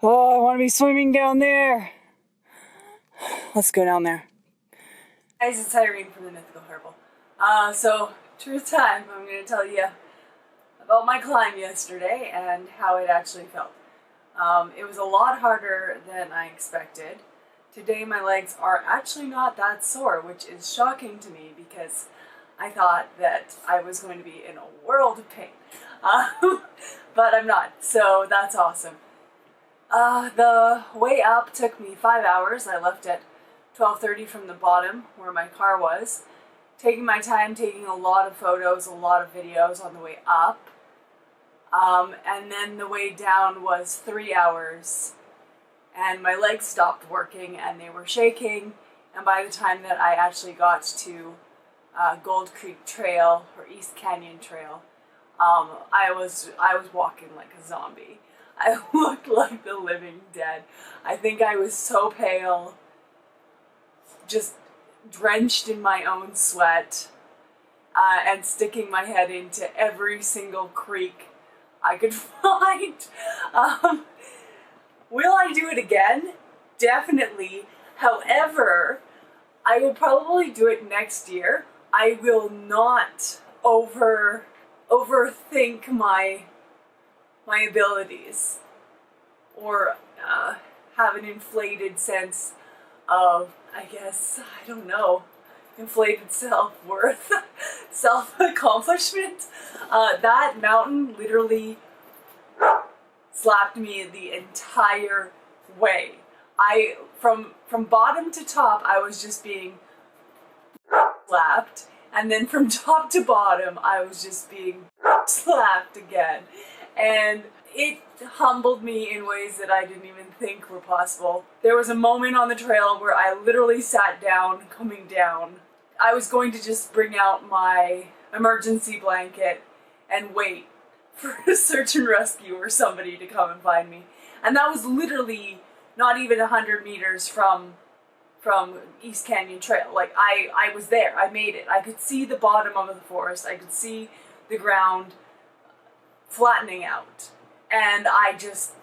Oh, I want to be swimming down there. Let's go down there. Guys, it's Irene from the Mythical Herbal. So, truth time, I'm going to tell you about my climb yesterday and how it actually felt. It was a lot harder than I expected. Today my legs are actually not that sore, which is shocking to me because I thought that I was going to be in a world of pain. But I'm not, so that's awesome. The way up took me 5 hours. I left at 12:30 from the bottom where my car was. Taking my time, taking a lot of photos, a lot of videos on the way up. And then the way down was 3 hours. And my legs stopped working and they were shaking. And by the time that I actually got to Gold Creek Trail or East Canyon Trail, I was walking like a zombie. I looked like the living dead. I think I was so pale, just drenched in my own sweat, and sticking my head into every single creek I could find. Will I do it again? Definitely. However, I will probably do it next year. I will not overthink my abilities or have an inflated sense of, I guess, I don't know, inflated self-worth, self-accomplishment. That mountain literally slapped me the entire way. From bottom to top, I was just being slapped, and then from top to bottom, I was just being slapped again. And it humbled me in ways that I didn't even think were possible. There was a moment on the trail where I literally sat down, coming down. I was going to just bring out my emergency blanket and wait for a search and rescue or somebody to come and find me. And that was literally not even 100 meters from East Canyon Trail. Like, I was there. I made it. I could see the bottom of the forest. I could see the ground flattening out. And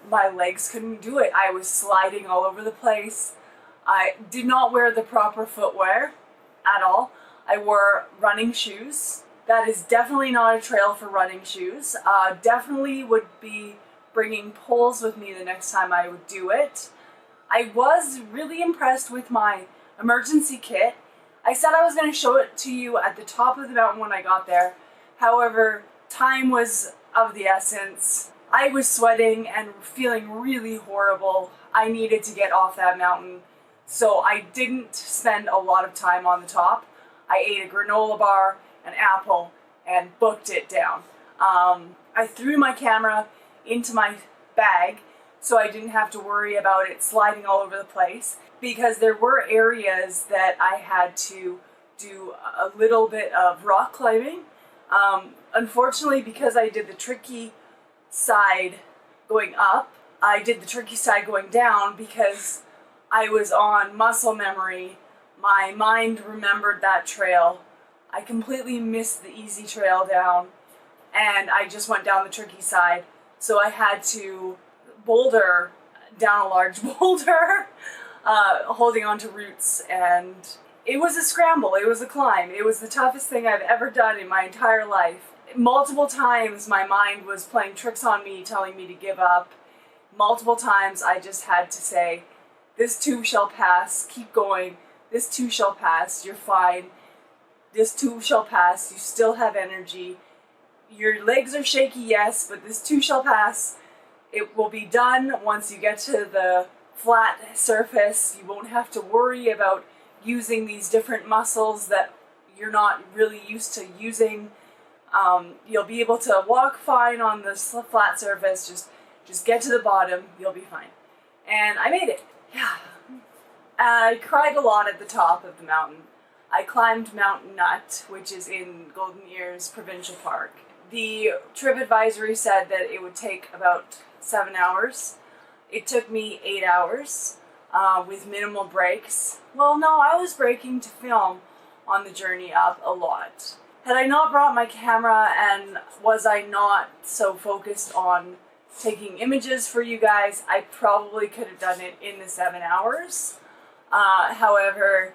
my legs couldn't do it. I was sliding all over the place. I did not wear the proper footwear at all. I wore running shoes. That is definitely not a trail for running shoes. Definitely would be bringing poles with me the next time I would do it. I was really impressed with my emergency kit. I said I was going to show it to you at the top of the mountain when I got there. However, time was of the essence. I was sweating and feeling really horrible. I needed to get off that mountain, so I didn't spend a lot of time on the top. I ate a granola bar, an apple, and booked it down. I threw my camera into my bag so I didn't have to worry about it sliding all over the place, because there were areas that I had to do a little bit of rock climbing. Unfortunately, because I did the tricky side going up, I did the tricky side going down because I was on muscle memory. My mind remembered that trail. I completely missed the easy trail down, and I just went down the tricky side. So I had to boulder down a large boulder, holding onto roots, and it was a scramble. It was a climb. It was the toughest thing I've ever done in my entire life. Multiple times my mind was playing tricks on me, telling me to give up. Multiple times I just had to say, this too shall pass, keep going. This too shall pass, you're fine. This too shall pass, you still have energy. Your legs are shaky, yes, but this too shall pass. It will be done once you get to the flat surface. You won't have to worry about using these different muscles that you're not really used to using. You'll be able to walk fine on the flat surface. Just get to the bottom, you'll be fine. And I made it. Yeah. I cried a lot at the top of the mountain. I climbed Mount Nutt, which is in Golden Ears Provincial Park. The trip advisory said that it would take about 7 hours. It took me 8 hours with minimal breaks. Well, no, I was breaking to film on the journey up a lot. Had I not brought my camera and was I not so focused on taking images for you guys. I probably could have done it in the 7 hours. However,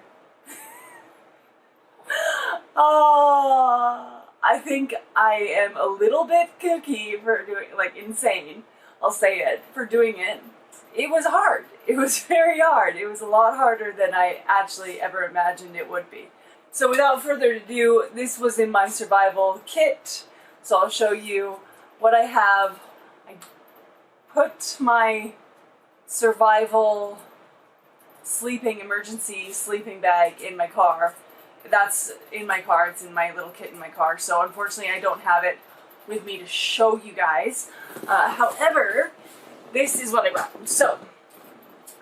I think I am a little bit kooky for doing, like, insane, I'll say it, for doing it. It was hard. It was very hard. It was a lot harder than I actually ever imagined it would be. So without further ado, this was in my survival kit. So I'll show you what I have. I put my survival emergency sleeping bag in my car. That's in my car, it's in my little kit in my car. So unfortunately I don't have it with me to show you guys. However, this is what I brought. So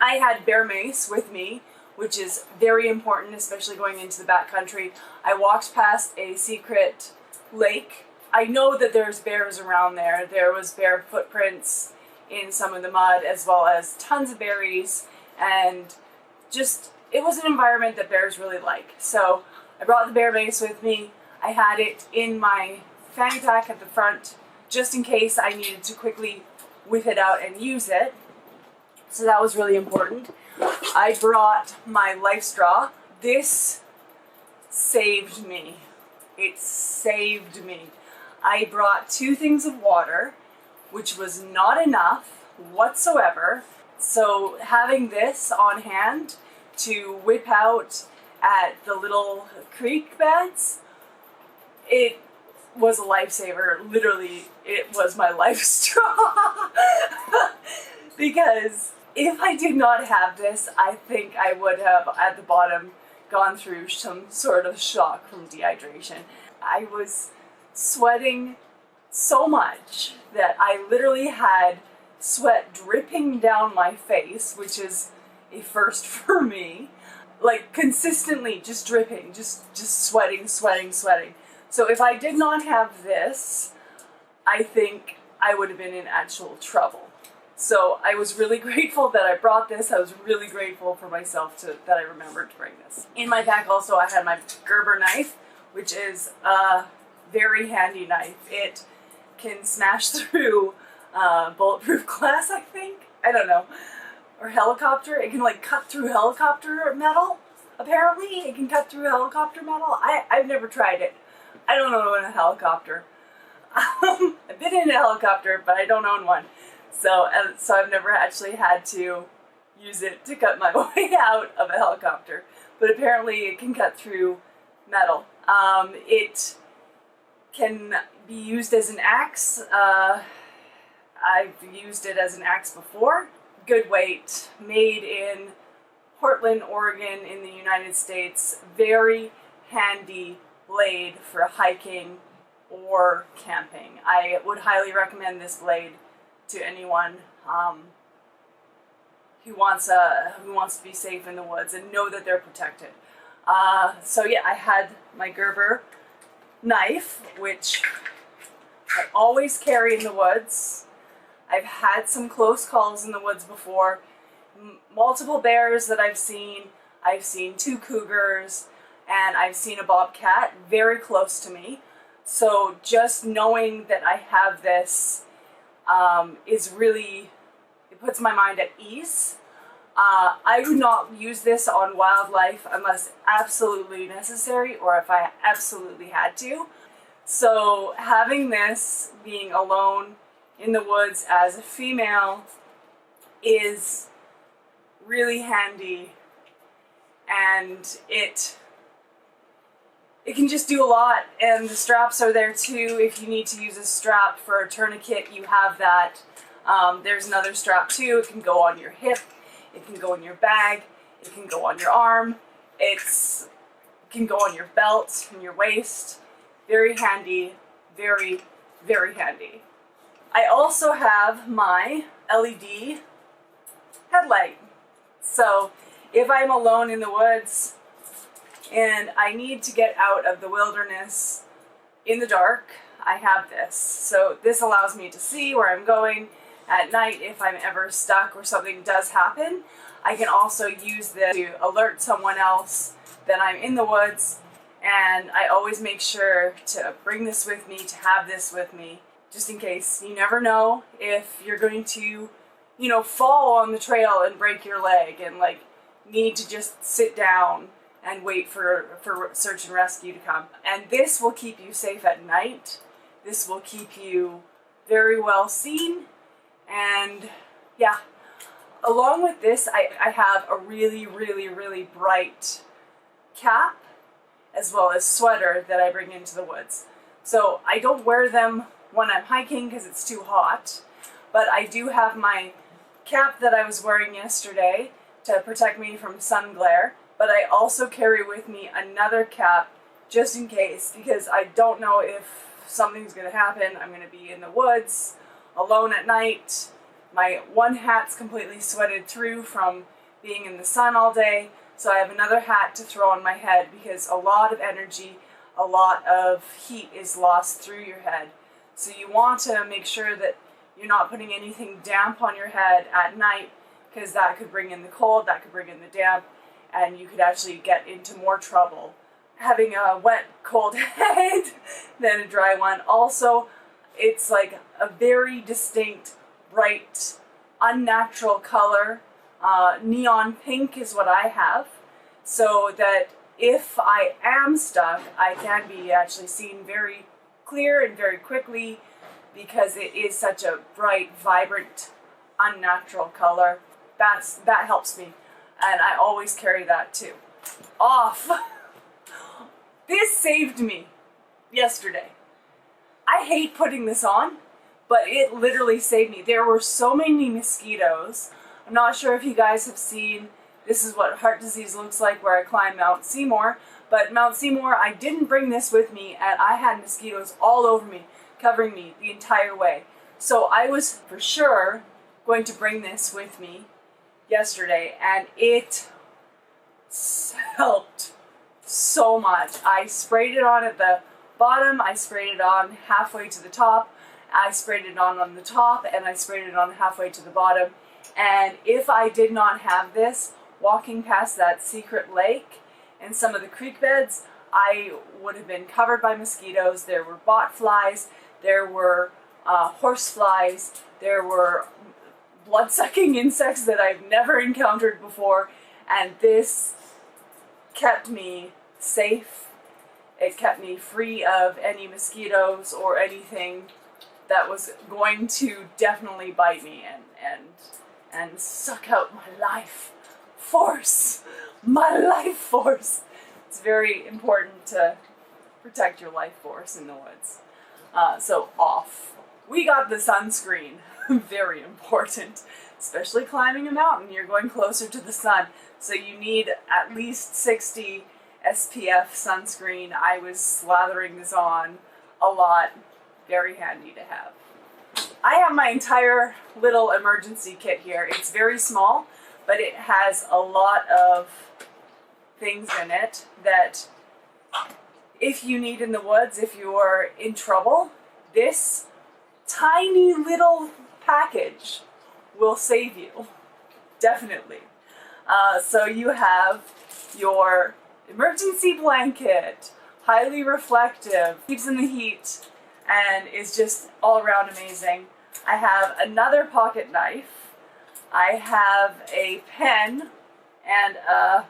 I had bear mace with me, which is very important, especially going into the backcountry. I walked past a secret lake. I know that there's bears around there. There was bear footprints in some of the mud, as well as tons of berries, and just, it was an environment that bears really like. So I brought the bear mace with me. I had it in my fanny pack at the front, just in case I needed to quickly whip it out and use it. So that was really important. I brought my life straw. This saved me. It saved me. I brought 2 things of water, which was not enough whatsoever. So having this on hand to whip out at the little creek beds, it was a lifesaver. Literally, it was my life straw. Because if I did not have this, I think I would have, at the bottom, gone through some sort of shock from dehydration. I was sweating so much that I literally had sweat dripping down my face, which is a first for me. Like, consistently just dripping, just sweating. So if I did not have this, I think I would have been in actual trouble. So I was really grateful that I brought this. I was really grateful for myself that I remembered to bring this. In my pack also I had my Gerber knife, which is a very handy knife. It can smash through bulletproof glass, I think. I don't know. Or helicopter. It can, like, cut through helicopter metal. Apparently it can cut through helicopter metal. I've never tried it. I don't own a helicopter. I've been in a helicopter, but I don't own one. So I've never actually had to use it to cut my way out of a helicopter. But apparently it can cut through metal. It can be used as an axe. I've used it as an axe before. Good weight, made in Portland, Oregon in the United States. Very handy blade for hiking or camping. I would highly recommend this blade to anyone who wants to be safe in the woods and know that they're protected. So yeah, I had my Gerber knife, which I always carry in the woods. I've had some close calls in the woods before. Multiple bears that I've seen. I've seen 2 cougars, and I've seen a bobcat very close to me. So just knowing that I have this is really, it puts my mind at ease. I would not use this on wildlife unless absolutely necessary or if I absolutely had to. So having this, being alone in the woods as a female, is really handy, and it can just do a lot. And the straps are there too. If you need to use a strap for a tourniquet, you have that. There's another strap too. It can go on your hip, it can go in your bag, it can go on your arm, it can go on your belt and your waist. Very handy, very, very handy. I also have my LED headlight. So if I'm alone in the woods and I need to get out of the wilderness in the dark, I have this. So this allows me to see where I'm going at night if I'm ever stuck or something does happen. I can also use this to alert someone else that I'm in the woods, and I always make sure to bring this with me, to have this with me, just in case. You never know if you're going to, you know, fall on the trail and break your leg and like need to just sit down and wait for search and rescue to come. And this will keep you safe at night. This will keep you very well seen. And yeah, along with this, I have a really, really, really bright cap as well as sweater that I bring into the woods. So I don't wear them when I'm hiking because it's too hot, but I do have my cap that I was wearing yesterday to protect me from sun glare, but I also carry with me another cap just in case, because I don't know if something's going to happen. I'm going to be in the woods alone at night. My one hat's completely sweated through from being in the sun all day, so I have another hat to throw on my head because a lot of energy, a lot of heat is lost through your head. So you want to make sure that you're not putting anything damp on your head at night, because that could bring in the cold, that could bring in the damp, and you could actually get into more trouble having a wet, cold head than a dry one. Also, it's like a very distinct, bright, unnatural color. Neon pink is what I have, so that if I am stuck, I can be actually seen very clear and very quickly, because it is such a bright, vibrant, unnatural color. That helps me, and I always carry that too. Off. This saved me yesterday. I hate putting this on, but it literally saved me. There were so many mosquitoes. I'm not sure if you guys have seen, this is what heart disease looks like where I climb Mount Seymour, but Mount Seymour, I didn't bring this with me, and I had mosquitoes all over me, covering me the entire way. So I was for sure going to bring this with me yesterday, and it helped so much. I sprayed it on at the bottom, I sprayed it on halfway to the top, I sprayed it on the top, and I sprayed it on halfway to the bottom. And if I did not have this, walking past that secret lake and some of the creek beds, I would have been covered by mosquitoes. There were bot flies, there were horse flies, there were blood-sucking insects that I've never encountered before, and this kept me safe. It kept me free of any mosquitoes or anything that was going to definitely bite me and suck out my life force. My life force. It's very important to protect your life force in the woods. So off. We got the sunscreen. Very important. Especially climbing a mountain, you're going closer to the sun. So you need at least 60 SPF sunscreen. I was slathering this on a lot. Very handy to have. I have my entire little emergency kit here. It's very small, but it has a lot of things in it that if you need in the woods, if you're in trouble, this tiny little package will save you. Definitely. So you have your emergency blanket, highly reflective, keeps in the heat, and is just all around amazing. I have another pocket knife. I have a pen and a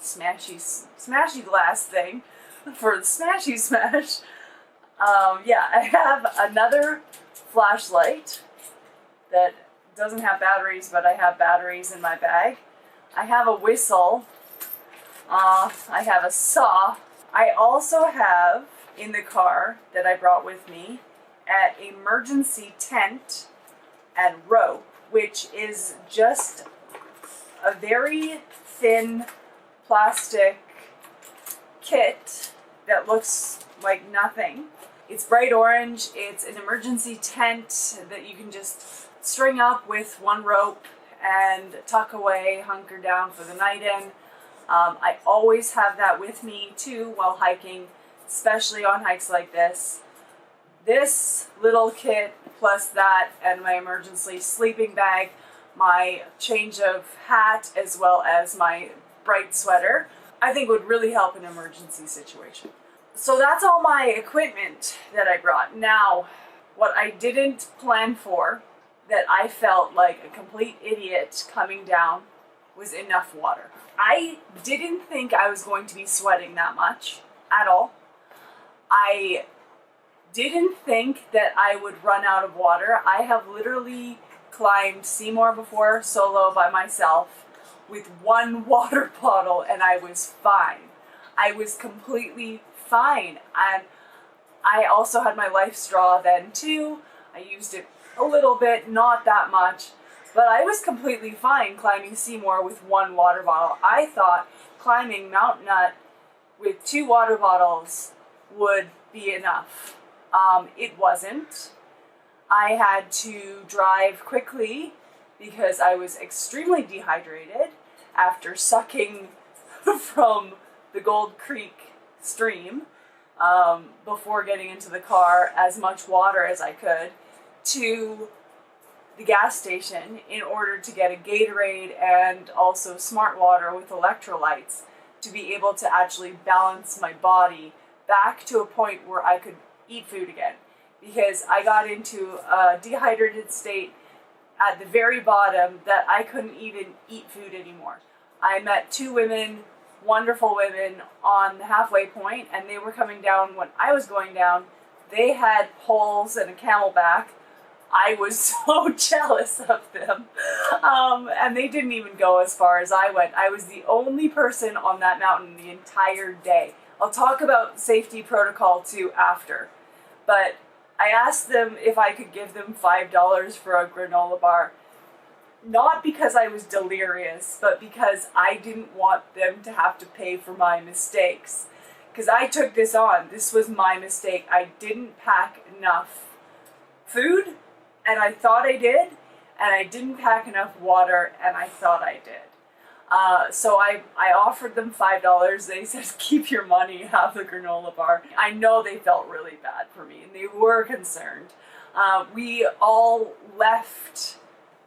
smashy glass thing for the smashy smash. Yeah, I have another flashlight that doesn't have batteries, but I have batteries in my bag. I have a whistle. I have a saw. I also have in the car that I brought with me an emergency tent and rope, which is just a very thin plastic kit that looks like nothing. It's bright orange. It's an emergency tent that you can just string up with one rope and tuck away, hunker down for the night in. I always have that with me too while hiking, especially on hikes like this. This little kit plus that and my emergency sleeping bag, my change of hat as well as my bright sweater, I think would really help in an emergency situation. So that's all my equipment that I brought. Now, what I didn't plan for, that I felt like a complete idiot coming down, was enough water. I didn't think I was going to be sweating that much at all. I didn't think that I would run out of water. I have literally climbed Seymour before solo by myself with one water bottle and I was fine. I was completely fine. And I also had my life straw then too. I used it a little bit, not that much, but I was completely fine climbing Seymour with one water bottle. I thought climbing Mount Nutt with 2 water bottles would be enough. It wasn't. I had to drive quickly because I was extremely dehydrated after sucking from the Gold Creek stream before getting into the car as much water as I could to the gas station in order to get a Gatorade and also Smart Water with electrolytes to be able to actually balance my body back to a point where I could eat food again, because I got into a dehydrated state at the very bottom that I couldn't even eat food anymore. I met 2 women, wonderful women, on the halfway point, and they were coming down when I was going down. They had poles and a camelback. I was so jealous of them. And they didn't even go as far as I went. I was the only person on that mountain the entire day. I'll talk about safety protocol too after. But I asked them if I could give them $5 for a granola bar. Not because I was delirious, but because I didn't want them to have to pay for my mistakes. Because I took this on. This was my mistake. I didn't pack enough food, and I thought I did, and I didn't pack enough water, and I thought I did. So I offered them $5. They said, keep your money, have the granola bar. I know they felt really bad for me, and they were concerned. We all left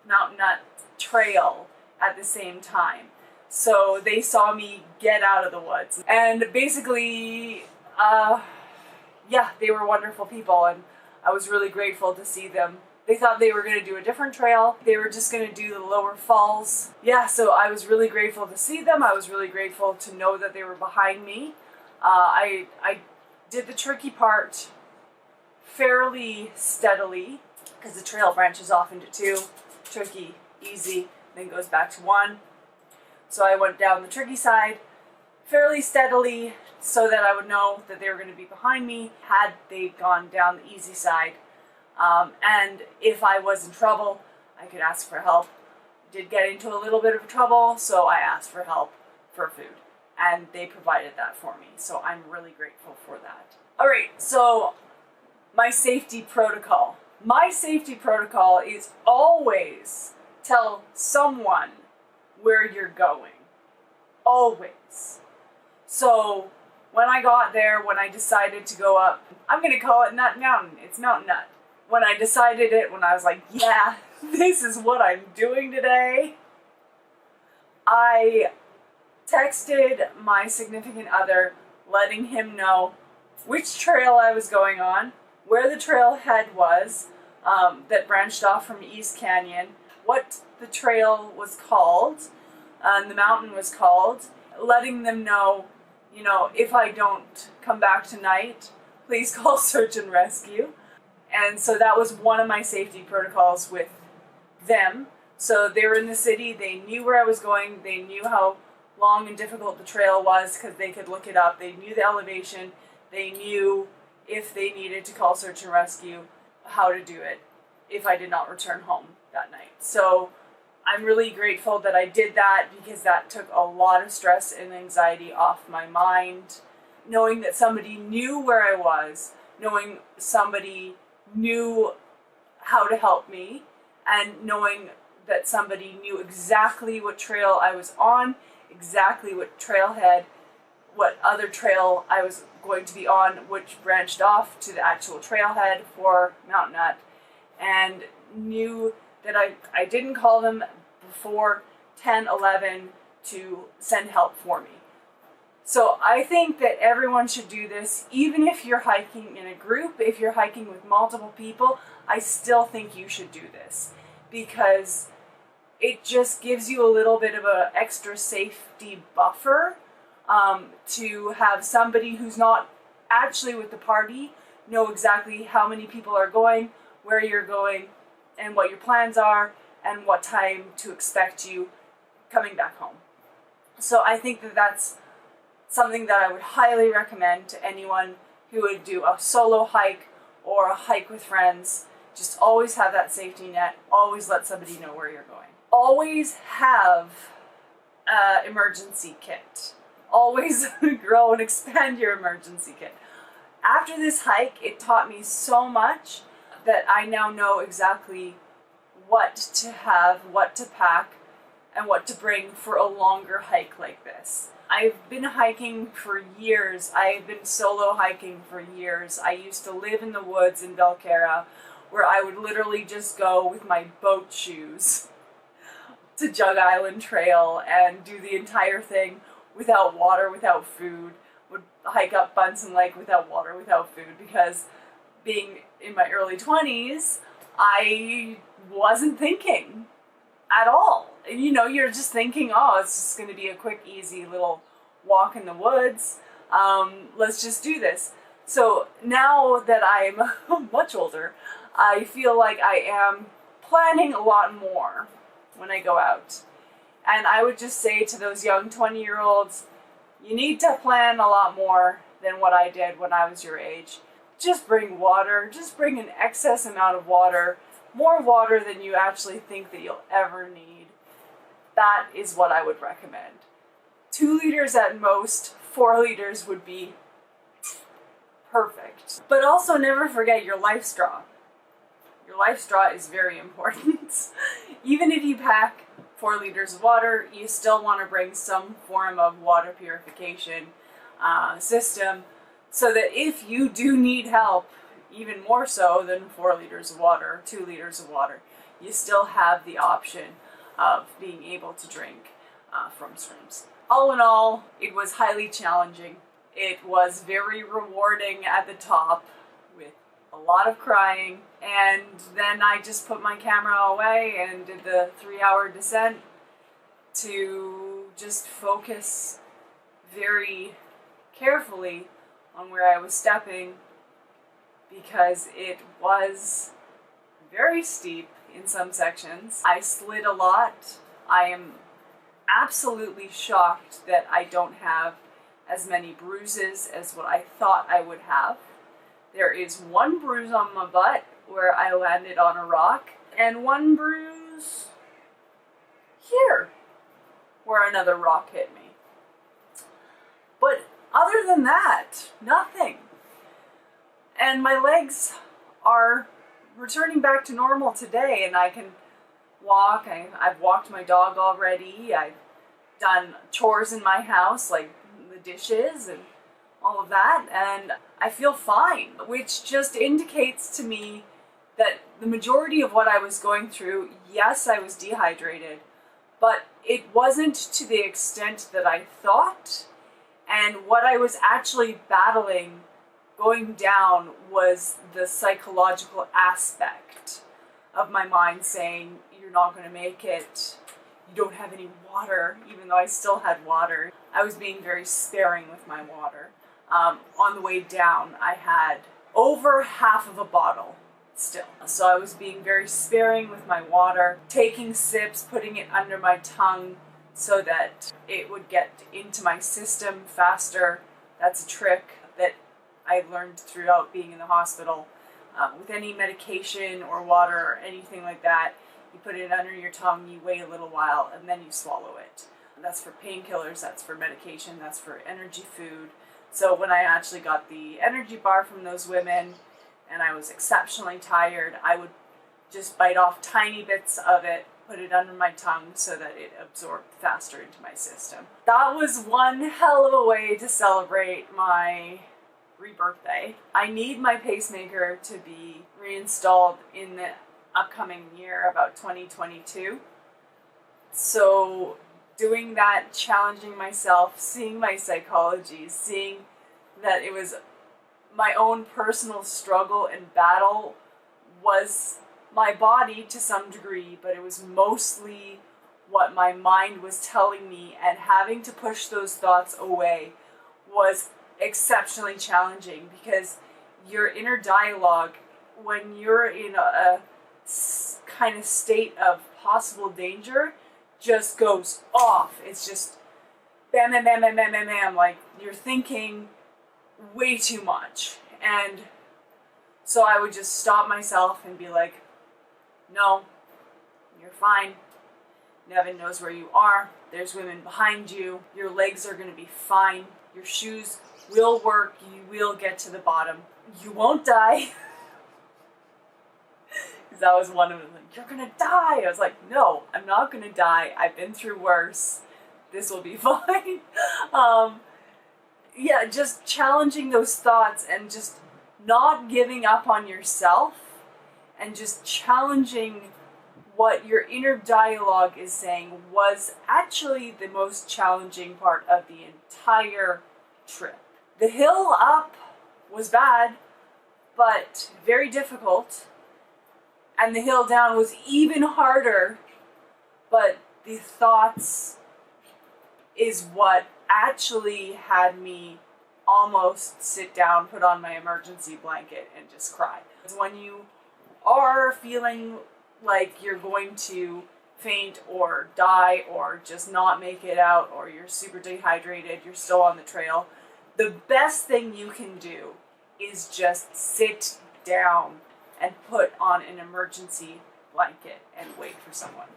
Mount Nutt Trail at the same time. So they saw me get out of the woods. And basically, yeah, they were wonderful people, and I was really grateful to see them. They thought they were going to do a different trail. They were just going to do the lower falls. Yeah, so I was really grateful to see them. I was really grateful to know that they were behind me. I did the tricky part fairly steadily because the trail branches off into 2. Tricky, easy, then goes back to 1. So I went down the tricky side fairly steadily so that I would know that they were going to be behind me had they gone down the easy side. And if I was in trouble, I could ask for help. Did get into a little bit of trouble, so I asked for help for food. And they provided that for me, so I'm really grateful for that. Alright, so my safety protocol. My safety protocol is always tell someone where you're going. Always. So when I got there, when I decided to go up, I'm going to call it Nutt Mountain. It's Mount Nutt. When I decided it, when I was like, yeah, this is what I'm doing today, I texted my significant other, letting him know which trail I was going on, where the trailhead was that branched off from East Canyon, what the trail was called, and the mountain was called, letting them know, you know, if I don't come back tonight, please call search and rescue. And so that was one of my safety protocols with them. So they were in the city, they knew where I was going, they knew how long and difficult the trail was because they could look it up, they knew the elevation, they knew if they needed to call search and rescue, how to do it if I did not return home that night. So I'm really grateful that I did that because that took a lot of stress and anxiety off my mind. Knowing that somebody knew where I was, knowing somebody knew how to help me, and knowing that somebody knew exactly what trail I was on, exactly what trailhead, what other trail I was going to be on, which branched off to the actual trailhead for Mount Nutt, and knew that I didn't call them before 10, 11 to send help for me. So I think that everyone should do this, even if you're hiking in a group, if you're hiking with multiple people, I still think you should do this because it just gives you a little bit of an extra safety buffer to have somebody who's not actually with the party know exactly how many people are going, where you're going, and what your plans are, and what time to expect you coming back home. So I think that that's something that I would highly recommend to anyone who would do a solo hike or a hike with friends. Just always have that safety net. Always let somebody know where you're going. Always have an emergency kit. Always grow and expand your emergency kit. After this hike, it taught me so much that I now know exactly what to have, what to pack, and what to bring for a longer hike like this. I've been hiking for years. I've been solo hiking for years. I used to live in the woods in Belcarra, where I would literally just go with my boat shoes to Jug Island Trail and do the entire thing without water, without food. Would hike up Bunsen Lake without water, without food, because being in my early 20s, I wasn't thinking at all. You know, you're just thinking, oh, it's just going to be a quick, easy little walk in the woods. Let's just do this. So now that I'm much older, I feel like I am planning a lot more when I go out. And I would just say to those young 20-year-olds, you need to plan a lot more than what I did when I was your age. Just bring water. Just bring an excess amount of water. More water than you actually think that you'll ever need. That is what I would recommend. 2 liters at most, 4 liters would be perfect. But also never forget your life straw. Your life straw is very important. Even if you pack 4 liters of water, you still want to bring some form of water purification system so that if you do need help, even more so than 4 liters of water, 2 liters of water, you still have the option of being able to drink from streams. All in all, it was highly challenging. It was very rewarding at the top with a lot of crying, and then I just put my camera away and did the 3-hour descent to just focus very carefully on where I was stepping, because it was very steep in some sections. I slid a lot. I am absolutely shocked that I don't have as many bruises as what I thought I would have. There is 1 bruise on my butt where I landed on a rock, and 1 bruise here where another rock hit me. But other than that, nothing. And my legs are returning back to normal today, and I can walk. I've walked my dog already. I've done chores in my house, like the dishes and all of that, and I feel fine, which just indicates to me that the majority of what I was going through, yes, I was dehydrated, but it wasn't to the extent that I thought, and what I was actually battling going down was the psychological aspect of my mind saying, you're not going to make it, you don't have any water, even though I still had water. I was being very sparing with my water. On the way down, I had over half of a bottle still. So I was being very sparing with my water, taking sips, putting it under my tongue so that it would get into my system faster. That's a trick that I've learned throughout being in the hospital. With any medication or water or anything like that, you put it under your tongue, you wait a little while, and then you swallow it. That's for painkillers, that's for medication, that's for energy food. So when I actually got the energy bar from those women and I was exceptionally tired, I would just bite off tiny bits of it, put it under my tongue so that it absorbed faster into my system. That was one hell of a way to celebrate my rebirthday. I need my pacemaker to be reinstalled in the upcoming year, about 2022. So doing that, challenging myself, seeing my psychology, seeing that it was my own personal struggle and battle was my body to some degree, but it was mostly what my mind was telling me, and having to push those thoughts away was exceptionally challenging, because your inner dialogue, when you're in a kind of state of possible danger, just goes off. It's just bam, bam, bam, bam, bam, bam, bam, like you're thinking way too much. And so I would just stop myself and be like, no, you're fine. Nevin knows where you are. There's women behind you. Your legs are going to be fine. Your shoes will work. You will get to the bottom. You won't die. Because that was one of them. Like, you're going to die. I was like, no, I'm not going to die. I've been through worse. This will be fine. Yeah, just challenging those thoughts and just not giving up on yourself, and just challenging what your inner dialogue is saying was actually the most challenging part of the entire trip. The hill up was bad, but very difficult, and the hill down was even harder, but the thoughts is what actually had me almost sit down, put on my emergency blanket, and just cry. It's when you are feeling like you're going to faint or die or just not make it out, or you're super dehydrated, you're still on the trail, the best thing you can do is just sit down and put on an emergency blanket and wait for someone.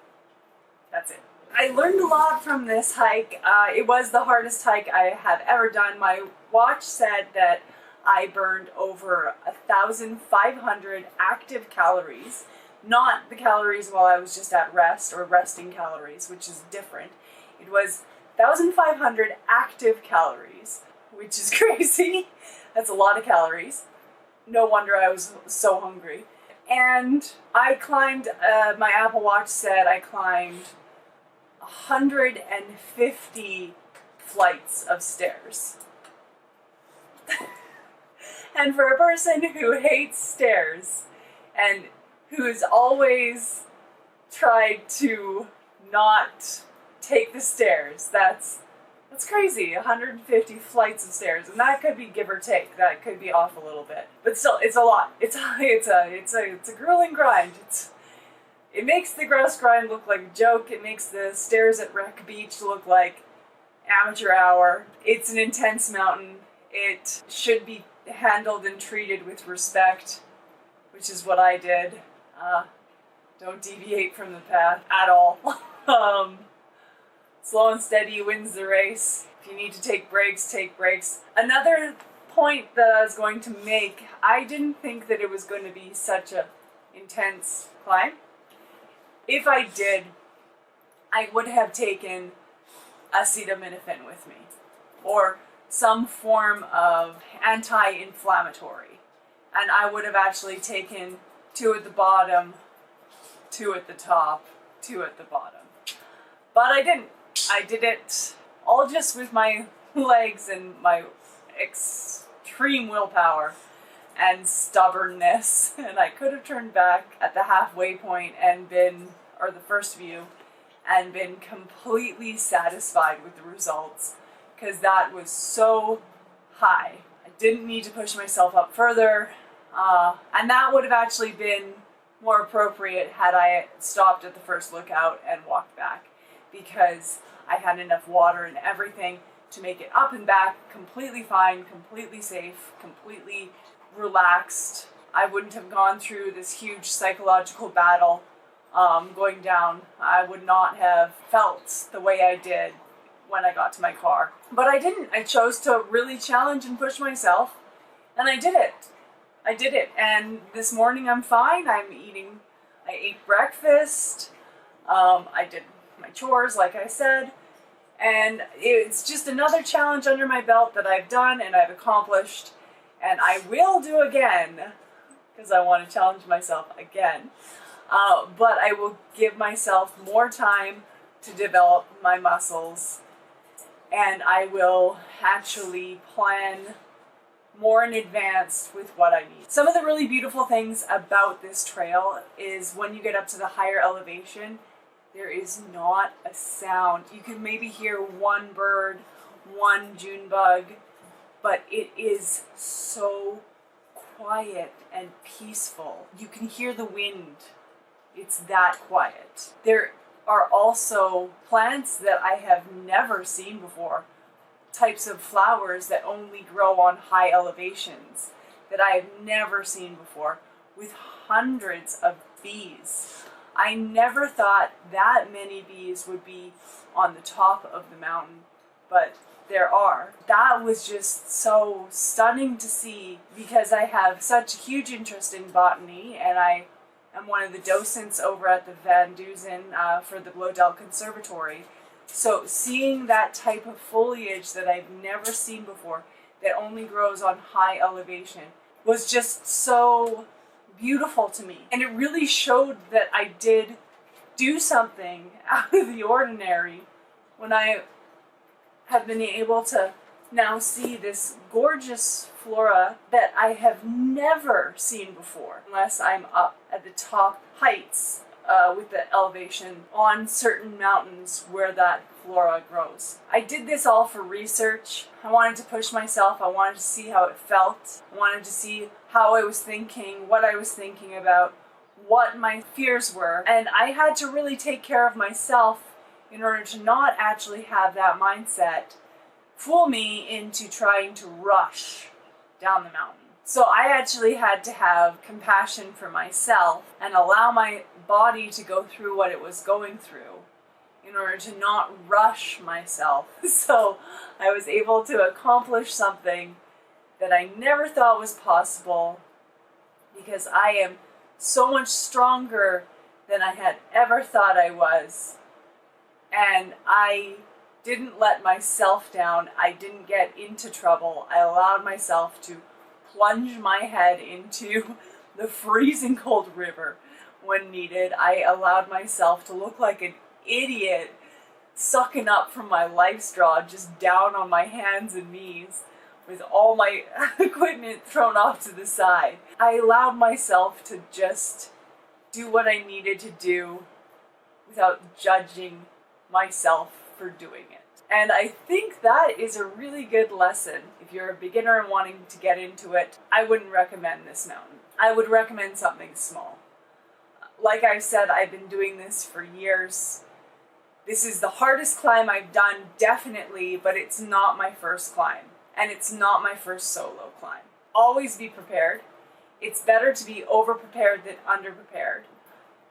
That's it. I learned a lot from this hike. It was the hardest hike I have ever done. My watch said that I burned over 1,500 active calories, not the calories while I was just at rest, or resting calories, which is different. It was 1,500 active calories, which is crazy. That's a lot of calories. No wonder I was so hungry. And I climbed, my Apple Watch said I climbed 150 flights of stairs. And for a person who hates stairs and who's always tried to not take the stairs, that's crazy. 150 flights of stairs, and that could be give or take. That could be off a little bit, but still, it's a lot. It's a grueling grind. It makes the grouse grind look like a joke. It makes the stairs at Wreck Beach look like amateur hour. It's an intense mountain. It should be handled and treated with respect, which is what I did. Don't deviate from the path at all. Slow and steady wins the race. If you need to take breaks, take breaks. Another point that I was going to make, I didn't think that it was going to be such an intense climb. If I did, I would have taken acetaminophen with me, or some form of anti-inflammatory. And I would have actually taken 2 at the bottom, 2 at the top, 2 at the bottom. But I didn't. I did it all just with my legs and my extreme willpower and stubbornness. And I could have turned back at the halfway point and been, or the first view, and been completely satisfied with the results, because that was so high. I didn't need to push myself up further, and that would have actually been more appropriate had I stopped at the first lookout and walked back, because I had enough water and everything to make it up and back completely fine, completely safe, completely relaxed. I wouldn't have gone through this huge psychological battle going down. I would not have felt the way I did when I got to my car. But I didn't. I chose to really challenge and push myself, and I did it. I did it. And this morning I'm fine. I ate breakfast. I did my chores, like I said. And it's just another challenge under my belt that I've done and I've accomplished. And I will do again, because I want to challenge myself again. But I will give myself more time to develop my muscles, and I will actually plan more in advance with what I need. Some of the really beautiful things about this trail is when you get up to the higher elevation, there is not a sound. You can maybe hear one bird, one June bug, but it is so quiet and peaceful. You can hear the wind. It's that quiet. There are also plants that I have never seen before, types of flowers that only grow on high elevations that I have never seen before, with hundreds of bees. I never thought that many bees would be on the top of the mountain, but there are. That was just so stunning to see because I have such a huge interest in botany, and I am one of the docents over at the Van Dusen for the Bloedel Conservatory. So seeing that type of foliage that I've never seen before, that only grows on high elevation, was just so beautiful to me. And it really showed that I did do something out of the ordinary when I have been able to now see this gorgeous flora that I have never seen before, unless I'm up at the top heights with the elevation on certain mountains where that flora grows. I did this all for research. I wanted to push myself. I wanted to see how it felt. I wanted to see how I was thinking, what I was thinking about, what my fears were. And I had to really take care of myself in order to not actually have that mindset fool me into trying to rush down the mountain. So I actually had to have compassion for myself and allow my body to go through what it was going through in order to not rush myself. So I was able to accomplish something that I never thought was possible because I am so much stronger than I had ever thought I was. And I didn't let myself down. I didn't get into trouble. I allowed myself to plunge my head into the freezing cold river when needed. I allowed myself to look like an idiot sucking up from my life straw, just down on my hands and knees with all my equipment thrown off to the side. I allowed myself to just do what I needed to do without judging myself for doing it. And I think that is a really good lesson. If you're a beginner and wanting to get into it, I wouldn't recommend this mountain. I would recommend something small. Like I said, I've been doing this for years. This is the hardest climb I've done, definitely, but it's not my first climb. And it's not my first solo climb. Always be prepared. It's better to be over-prepared than under-prepared.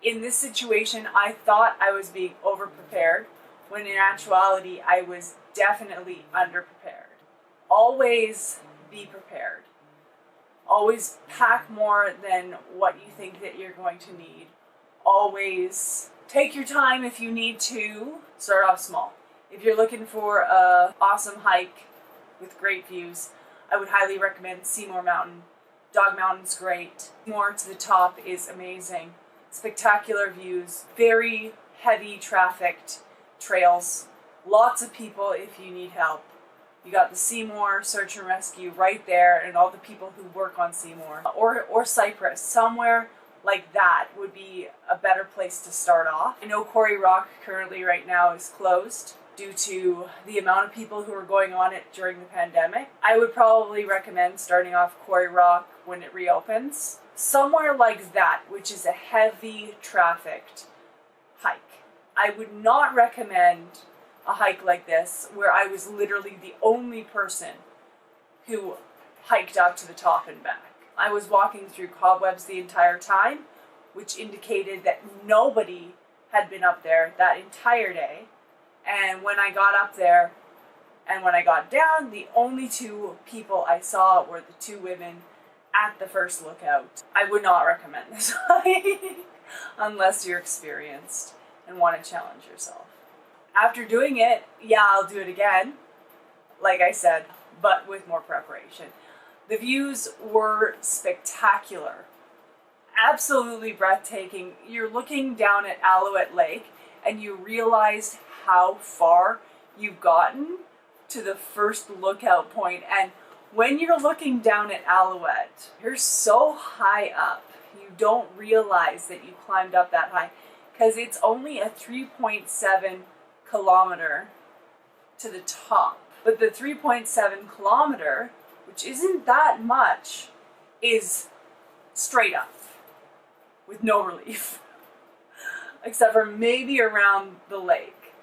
In this situation, I thought I was being over-prepared, when in actuality, I was definitely under-prepared. Always be prepared. Always pack more than what you think that you're going to need. Always take your time if you need to. Start off small. If you're looking for an awesome hike with great views, I would highly recommend Seymour Mountain. Dog Mountain's great. More to the top is amazing. Spectacular views, very heavy trafficked trails, lots of people if you need help. You got the Seymour Search and Rescue right there and all the people who work on Seymour. Or Cypress, somewhere like that would be a better place to start off. I know Quarry Rock currently right now is closed due to the amount of people who are going on it during the pandemic. I would probably recommend starting off Quarry Rock when it reopens. Somewhere like that, which is a heavy trafficked hike. I would not recommend a hike like this where I was literally the only person who hiked up to the top and back. I was walking through cobwebs the entire time, which indicated that nobody had been up there that entire day. And when I got up there and when I got down, the only two people I saw were the two women at the first lookout. I would not recommend this hike unless you're experienced and want to challenge yourself. After doing it, yeah, I'll do it again, like I said, but with more preparation. The views were spectacular, absolutely breathtaking. You're looking down at Alouette Lake, and you realize how far you've gotten to the first lookout point. And when you're looking down at Alouette, you're so high up, you don't realize that you climbed up that high, because it's only a 3.7 kilometer to the top. But the 3.7 kilometer, which isn't that much, is straight up with no relief, except for maybe around the lake.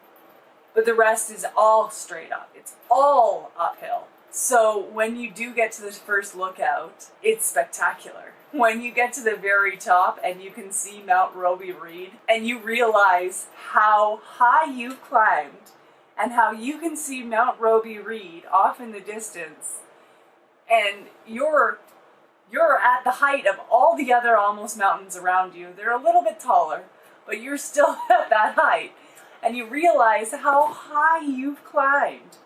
But the rest is all straight up. It's all uphill. So when you do get to the first lookout, it's spectacular. When you get to the very top and you can see Mount Roby Reed, and you realize how high you've climbed and how you can see Mount Roby Reed off in the distance, and you're at the height of all the other almost mountains around you. They're a little bit taller, but you're still at that height. And you realize how high you've climbed.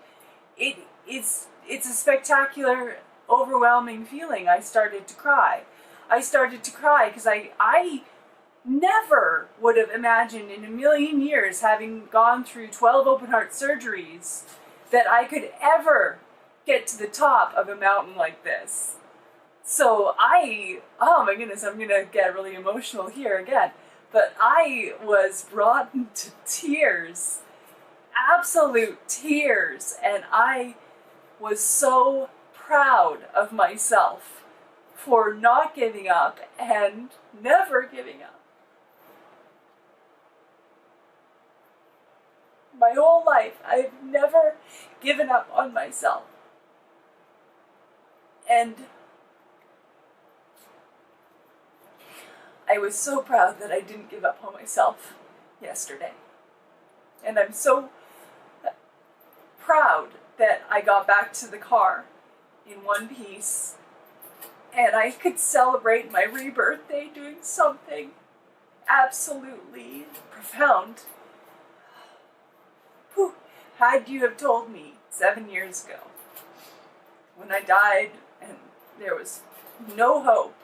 It's a spectacular, overwhelming feeling. I started to cry. Because I never would have imagined in a million years, having gone through 12 open heart surgeries, that I could ever get to the top of a mountain like this. So oh my goodness, I'm gonna get really emotional here again. But I was brought into tears, absolute tears, and I was so proud of myself for not giving up and never giving up. My whole life, I've never given up on myself. And I was so proud that I didn't give up on myself yesterday. And I'm so proud that I got back to the car in one piece and I could celebrate my rebirth day doing something absolutely profound. Whew. Had you have told me 7 years ago, when I died and there was no hope,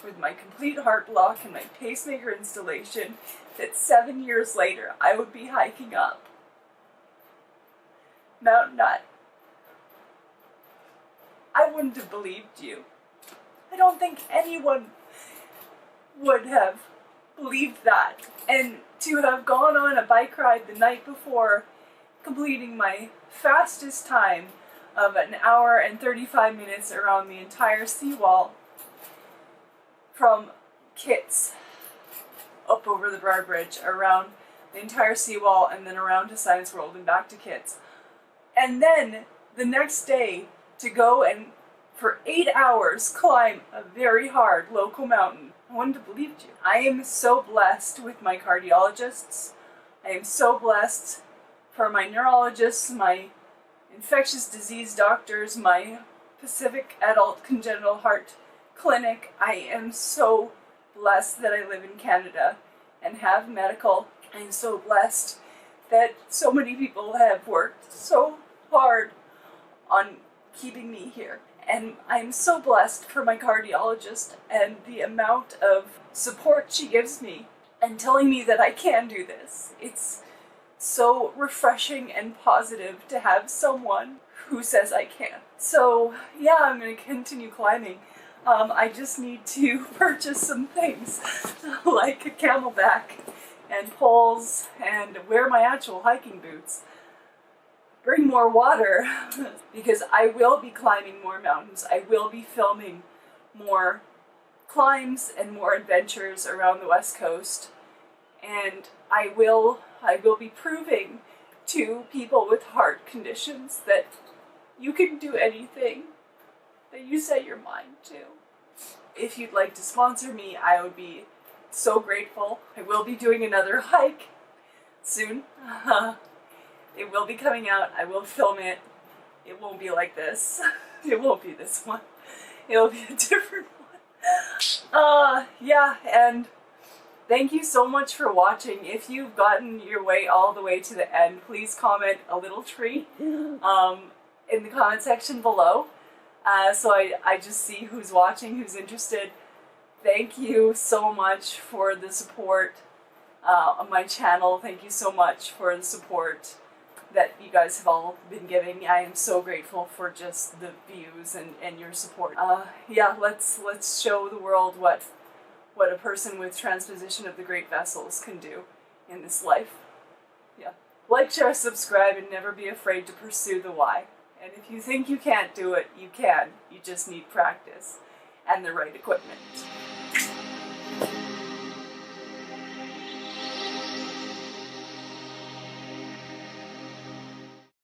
with my complete heart block and my pacemaker installation, that 7 years later I would be hiking up Mount Nutt, I wouldn't have believed you. I don't think anyone would have believed that. And to have gone on a bike ride the night before, completing my fastest time of 1 hour and 35 minutes around the entire seawall, from Kits up over the Brar Bridge, around the entire seawall, and then around to Science World and back to Kits. And then the next day to go and for 8 hours climb a very hard local mountain. I wouldn't have believed you. I am so blessed with my cardiologists. I am so blessed for my neurologists, my infectious disease doctors, my Pacific Adult Congenital Heart Clinic. I am so blessed that I live in Canada and have medical. I am so blessed that so many people have worked so hard on keeping me here. And I'm so blessed for my cardiologist and the amount of support she gives me and telling me that I can do this. It's so refreshing and positive to have someone who says I can. So yeah, I'm going to continue climbing. I just need to purchase some things like a camelback and poles and wear my actual hiking boots. Bring more water because I will be climbing more mountains. I will be filming more climbs and more adventures around the West Coast. And I will be proving to people with heart conditions that you can do anything that you set your mind to. If you'd like to sponsor me, I would be so grateful. I will be doing another hike soon. It will be coming out. I will film it. It won't be like this. It won't be this one. It'll be a different one. Yeah, and thank you so much for watching. If you've gotten your way all the way to the end, please comment a little treat in the comment section below. So I just see who's watching, who's interested. Thank you so much for the support. on my channel. Thank you so much for the support that you guys have all been giving. I am so grateful for just the views and your support. Yeah, let's show the world what a person with transposition of the great vessels can do in this life. Yeah. Like, share, subscribe, and never be afraid to pursue the why. And if you think you can't do it, you can. You just need practice and the right equipment.